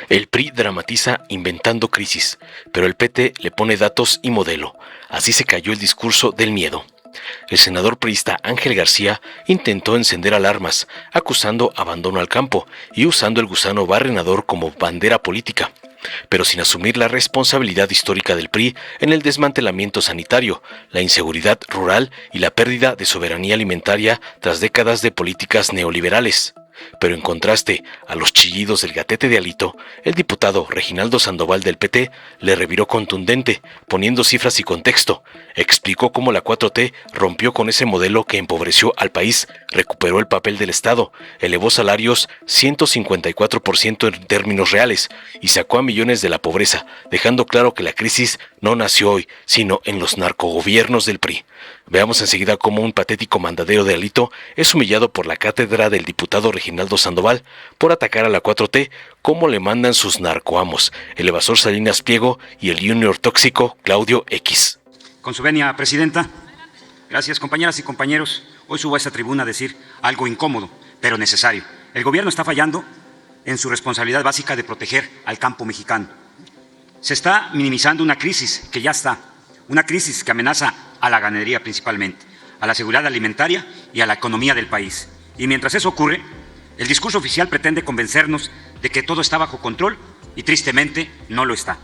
El PRI dramatiza inventando crisis, pero el PT le pone datos y modelo. Así se cayó el discurso del miedo. El senador priista Ángel García intentó encender alarmas, acusando abandono al campo y usando el gusano barrenador como bandera política, pero sin asumir la responsabilidad histórica del PRI en el desmantelamiento sanitario, la inseguridad rural y la pérdida de soberanía alimentaria tras décadas de políticas neoliberales. Pero en contraste a los chillidos del gatete de Alito, el diputado Reginaldo Sandoval del PT le reviró contundente, poniendo cifras y contexto. Explicó cómo la 4T rompió con ese modelo que empobreció al país, recuperó el papel del Estado, elevó salarios 154% en términos reales y sacó a millones de la pobreza, dejando claro que la crisis no nació hoy, sino en los narcogobiernos del PRI. Veamos enseguida cómo un patético mandadero de Alito es humillado por la cátedra del diputado Reginaldo Sandoval por atacar a la 4T, cómo le mandan sus narcoamos, el evasor Salinas Pliego y el junior tóxico Claudio X. Con su venia, presidenta. Gracias, compañeras y compañeros. Hoy subo a esta tribuna a decir algo incómodo, pero necesario. El gobierno está fallando en su responsabilidad básica de proteger al campo mexicano. Se está minimizando una crisis que ya está, una crisis que amenaza a la ganadería principalmente, a la seguridad alimentaria y a la economía del país. Y mientras eso ocurre, el discurso oficial pretende convencernos de que todo está bajo control y tristemente no lo está.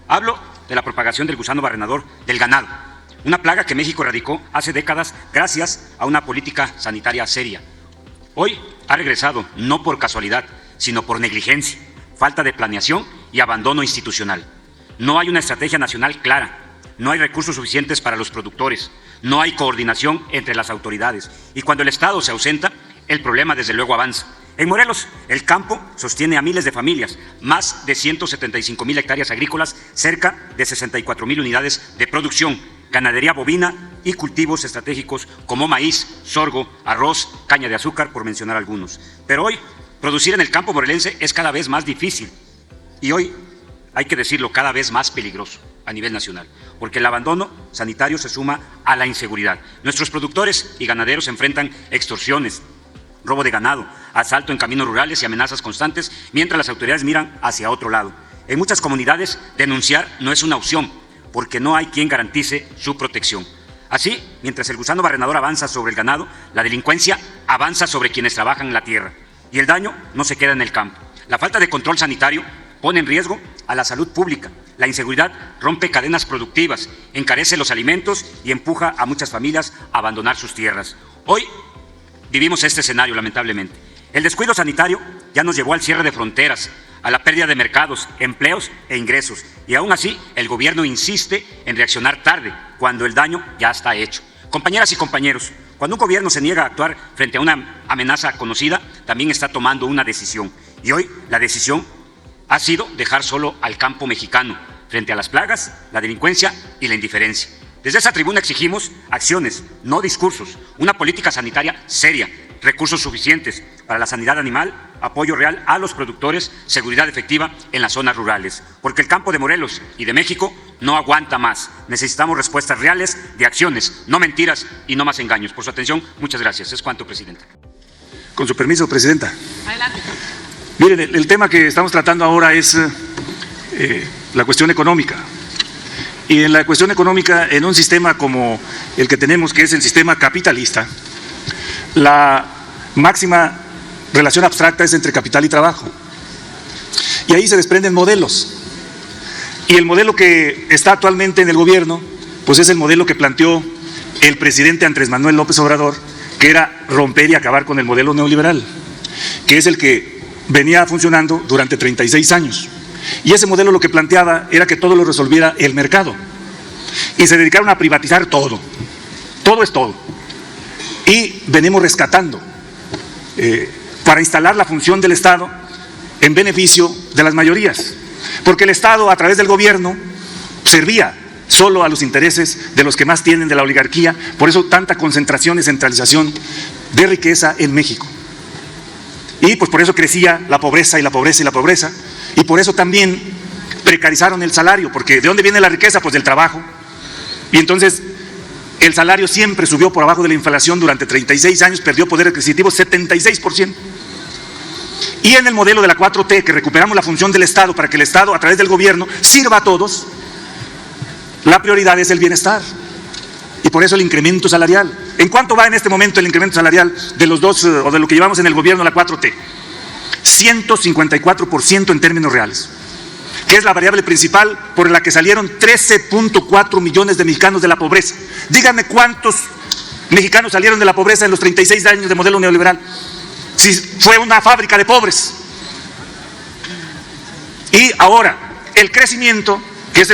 Hablo de la propagación del gusano barrenador del ganado, una plaga que México erradicó hace décadas gracias a una política sanitaria seria. Hoy ha regresado no por casualidad, sino por negligencia, falta de planeación y abandono institucional. No hay una estrategia nacional clara. No hay recursos suficientes para los productores, no hay coordinación entre las autoridades y cuando el Estado se ausenta, el problema desde luego avanza. En Morelos, el campo sostiene a miles de familias, más de 175,000 hectáreas agrícolas, cerca de 64,000 unidades de producción, ganadería bovina y cultivos estratégicos como maíz, sorgo, arroz, caña de azúcar, por mencionar algunos. Pero hoy, producir en el campo morelense es cada vez más difícil y hoy, hay que decirlo, cada vez más peligroso a nivel nacional, porque el abandono sanitario se suma a la inseguridad. Nuestros productores y ganaderos enfrentan extorsiones, robo de ganado, asalto en caminos rurales y amenazas constantes, mientras las autoridades miran hacia otro lado. En muchas comunidades, denunciar no es una opción, porque no hay quien garantice su protección. Así, mientras el gusano barrenador avanza sobre el ganado, la delincuencia avanza sobre quienes trabajan en la tierra, y el daño no se queda en el campo. La falta de control sanitario pone en riesgo a la salud pública. La inseguridad rompe cadenas productivas, encarece los alimentos y empuja a muchas familias a abandonar sus tierras. Hoy vivimos este escenario, lamentablemente. El descuido sanitario ya nos llevó al cierre de fronteras, a la pérdida de mercados, empleos e ingresos. Y aún así, el gobierno insiste en reaccionar tarde, cuando el daño ya está hecho. Compañeras y compañeros, cuando un gobierno se niega a actuar frente a una amenaza conocida, también está tomando una decisión. Y hoy la decisión ha sido dejar solo al campo mexicano frente a las plagas, la delincuencia y la indiferencia. Desde esa tribuna exigimos acciones, no discursos, una política sanitaria seria, recursos suficientes para la sanidad animal, apoyo real a los productores, seguridad efectiva en las zonas rurales. Porque el campo de Morelos y de México no aguanta más. Necesitamos respuestas reales de acciones, no mentiras y no más engaños. Por su atención, muchas gracias. Es cuanto, Presidenta. Con su permiso, Presidenta. Adelante. Miren, el tema que estamos tratando ahora es la cuestión económica. Y en la cuestión económica, en un sistema como el que tenemos, que es el sistema capitalista, la máxima relación abstracta es entre capital y trabajo. Y ahí se desprenden modelos. Y el modelo que está actualmente en el gobierno, pues es el modelo que planteó el presidente Andrés Manuel López Obrador, que era romper y acabar con el modelo neoliberal, que es el que venía funcionando durante 36 años. Y ese modelo lo que planteaba era que todo lo resolviera el mercado. Y se dedicaron a privatizar todo. Todo es todo. Y venimos rescatando para instalar la función del Estado en beneficio de las mayorías. Porque el Estado, a través del gobierno, servía solo a los intereses de los que más tienen, de la oligarquía. Por eso tanta concentración y centralización de riqueza en México. Y pues por eso crecía la pobreza y la pobreza y la pobreza. Y por eso también precarizaron el salario, porque ¿de dónde viene la riqueza? Pues del trabajo. Y entonces el salario siempre subió por abajo de la inflación durante 36 años, perdió poder adquisitivo 76%. Y en el modelo de la 4T, que recuperamos la función del Estado para que el Estado, a través del gobierno, sirva a todos, la prioridad es el bienestar. Y por eso el incremento salarial. ¿En cuánto va en este momento el incremento salarial de los dos, o de lo que llevamos en el gobierno de la 4T? 154% en términos reales, que es la variable principal por la que salieron 13.4 millones de mexicanos de la pobreza. Díganme cuántos mexicanos salieron de la pobreza en los 36 años de modelo neoliberal. Si fue una fábrica de pobres. Y ahora, el crecimiento, que es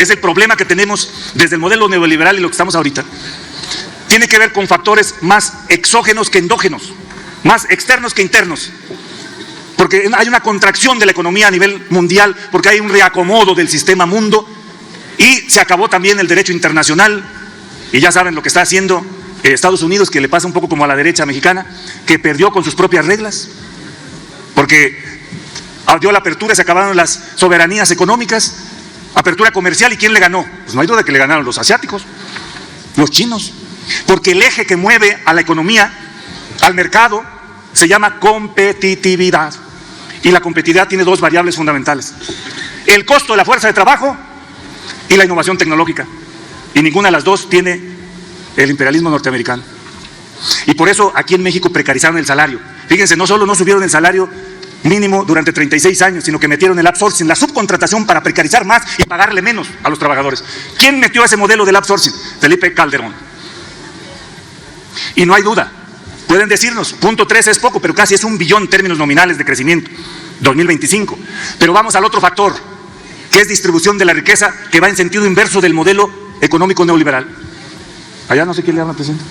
el problema que tenemos desde el modelo neoliberal y lo que estamos ahorita, tiene que ver con factores más exógenos que endógenos, más externos que internos. Porque hay una contracción de la economía a nivel mundial, porque hay un reacomodo del sistema mundo y se acabó también el derecho internacional. Y ya saben lo que está haciendo Estados Unidos, que le pasa un poco como a la derecha mexicana, que perdió con sus propias reglas, porque dio la apertura, se acabaron las soberanías económicas, apertura comercial, ¿y quién le ganó? Pues no hay duda que le ganaron los asiáticos, los chinos, porque el eje que mueve a la economía, al mercado, se llama competitividad. Y la competitividad tiene dos variables fundamentales: el costo de la fuerza de trabajo y la innovación tecnológica. Y ninguna de las dos tiene el imperialismo norteamericano. Y por eso aquí en México precarizaron el salario. Fíjense, no solo no subieron el salario mínimo durante 36 años, sino que metieron el outsourcing, la subcontratación, para precarizar más y pagarle menos a los trabajadores. ¿Quién metió ese modelo del outsourcing? Felipe Calderón. Y no hay duda, pueden decirnos, 0.3 es poco, pero casi es 1 billón en términos nominales de crecimiento, 2025. Pero vamos al otro factor, que es distribución de la riqueza, que va en sentido inverso del modelo económico neoliberal. Allá no sé quién le habla, presidente.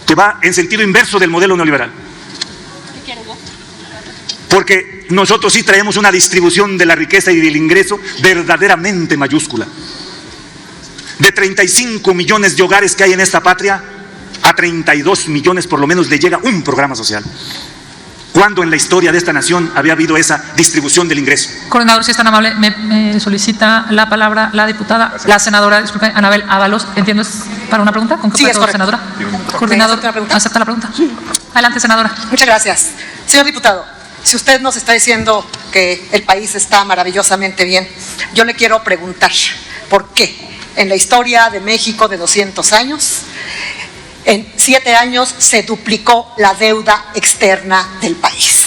Que va en sentido inverso del modelo neoliberal. Porque nosotros sí traemos una distribución de la riqueza y del ingreso verdaderamente mayúscula. De 35 millones de hogares que hay en esta patria, a 32 millones por lo menos le llega un programa social. ¿Cuándo en la historia de esta nación había habido esa distribución del ingreso? Coordinador, si es tan amable, me solicita la palabra la diputada, la senadora, disculpe, Anabel Ábalos. ¿Entiendo? ¿Es para una pregunta? ¿Con qué Sí, es correcto. senadora? Coordinador, ¿acepta la pregunta? Sí. Adelante, senadora. Muchas gracias. Señor diputado, si usted nos está diciendo que el país está maravillosamente bien, yo le quiero preguntar, ¿por qué en la historia de México de 200 años, en 7 años se duplicó la deuda externa del país?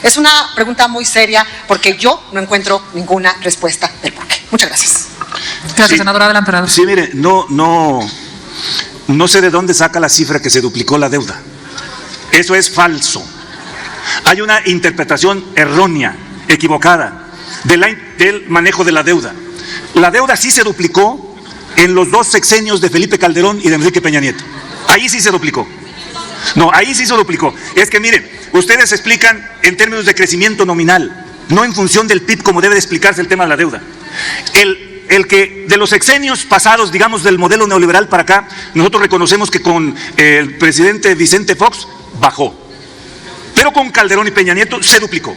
Es una pregunta muy seria porque yo no encuentro ninguna respuesta del por qué. Muchas gracias. Gracias, sí, senadora. Adelante, senadora. Sí, mire, no sé de dónde saca la cifra que se duplicó la deuda. Eso es falso. Hay una interpretación errónea, equivocada, del manejo de la deuda. La deuda sí se duplicó en los 2 sexenios de Felipe Calderón y de Enrique Peña Nieto. Ahí sí se duplicó. No, ahí sí se duplicó. Es que miren, ustedes explican en términos de crecimiento nominal, no en función del PIB como debe de explicarse el tema de la deuda. El que de los sexenios pasados, digamos del modelo neoliberal para acá, nosotros reconocemos que con el presidente Vicente Fox bajó. Pero con Calderón y Peña Nieto se duplicó.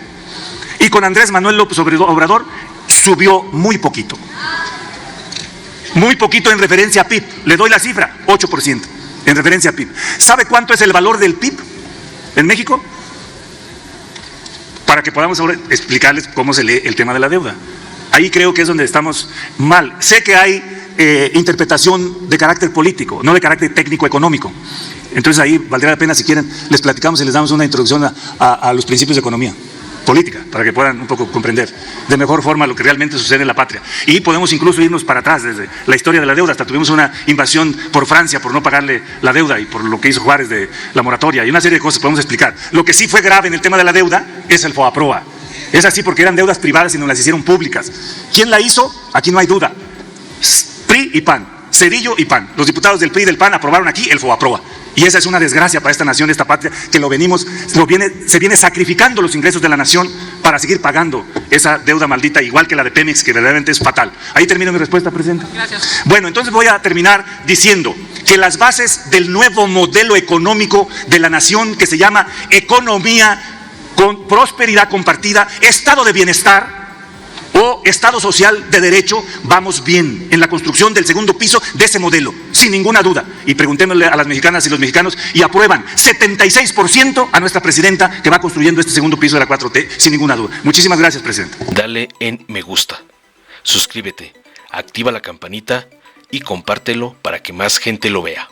Y con Andrés Manuel López Obrador subió muy poquito. Muy poquito en referencia a PIB. Le doy la cifra, 8% en referencia a PIB. ¿Sabe cuánto es el valor del PIB en México? Para que podamos ahora explicarles cómo se lee el tema de la deuda. Ahí creo que es donde estamos mal. Sé que hay interpretación de carácter político, no de carácter técnico-económico. Entonces ahí valdría la pena, si quieren, les platicamos y les damos una introducción a los principios de economía política, para que puedan un poco comprender de mejor forma lo que realmente sucede en la patria. Y podemos incluso irnos para atrás, desde la historia de la deuda, hasta tuvimos una invasión por Francia por no pagarle la deuda y por lo que hizo Juárez de la moratoria, y una serie de cosas podemos explicar. Lo que sí fue grave en el tema de la deuda es el FOBAPROA. Es así porque eran deudas privadas y no las hicieron públicas. ¿Quién la hizo? Aquí no hay duda. PRI y PAN, Cedillo y PAN. Los diputados del PRI y del PAN aprobaron aquí el FOBAPROA. Y esa es una desgracia para esta nación, esta patria, que se viene sacrificando los ingresos de la nación para seguir pagando esa deuda maldita, igual que la de Pemex, que verdaderamente es fatal. Ahí termino mi respuesta, presidente. Gracias. Bueno, entonces voy a terminar diciendo que las bases del nuevo modelo económico de la nación, que se llama economía con prosperidad compartida, estado de bienestar, o Estado social de derecho, vamos bien en la construcción del segundo piso de ese modelo, sin ninguna duda. Y preguntémosle a las mexicanas y los mexicanos y aprueban 76% a nuestra presidenta que va construyendo este segundo piso de la 4T, sin ninguna duda. Muchísimas gracias, presidente. Dale en me gusta, suscríbete, activa la campanita y compártelo para que más gente lo vea.